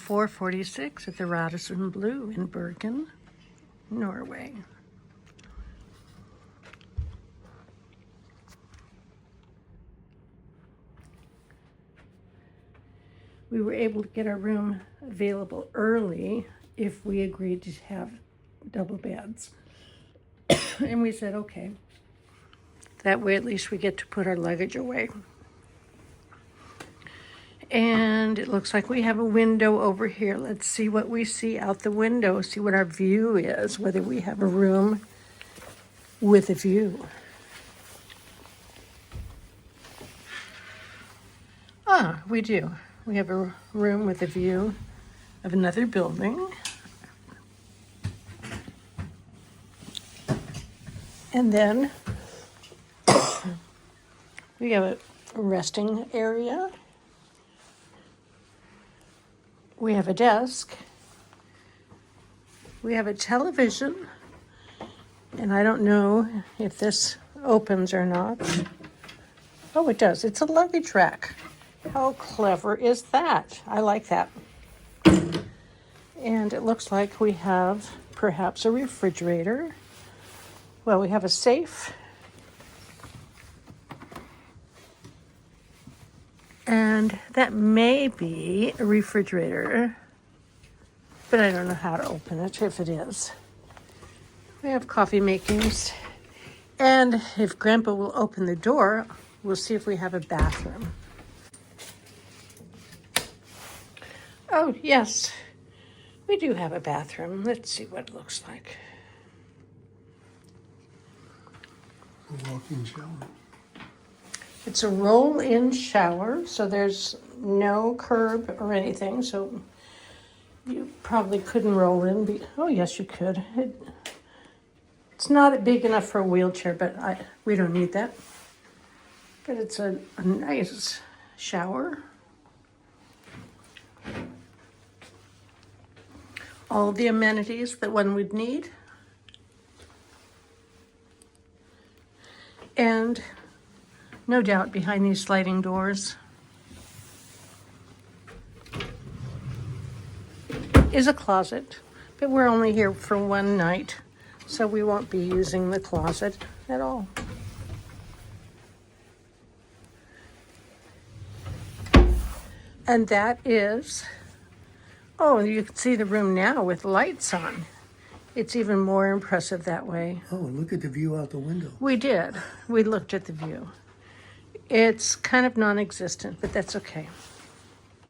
4:46 at the Radisson Blue in Bergen, Norway. We were able to get our room available early if we agreed to have double beds. And we said, okay. That way at least we get to put our luggage away. And it looks like we have a window over here. Let's see what we see out the window, see what our view is, whether we have a room with a view. Ah, we do. We have a room with a view of another building. And then we have a resting area. We have a desk. We have a television. And I don't know if this opens or not. Oh, it does. It's a luggage rack. How clever is that? I like that. And it looks like we have perhaps a refrigerator. Well, we have a safe. And that may be a refrigerator, but I don't know how to open it if it is. We have coffee makings. And if Grandpa will open the door, we'll see if we have a bathroom. Oh, yes, we do have a bathroom. Let's see what it looks like. A walk-in shower. It's a roll-in shower, so there's no curb or anything, so you probably couldn't roll in. Oh, yes, you could. It's not big enough for a wheelchair, but we don't need that. But it's a nice shower. All the amenities that one would need. And no doubt behind these sliding doors is a closet, but we're only here for one night, so we won't be using the closet at all. And that is, oh, you can see the room now with lights on. It's even more impressive that way. Oh, look at the view out the window. We did. We looked at the view. It's kind of non-existent, but that's okay.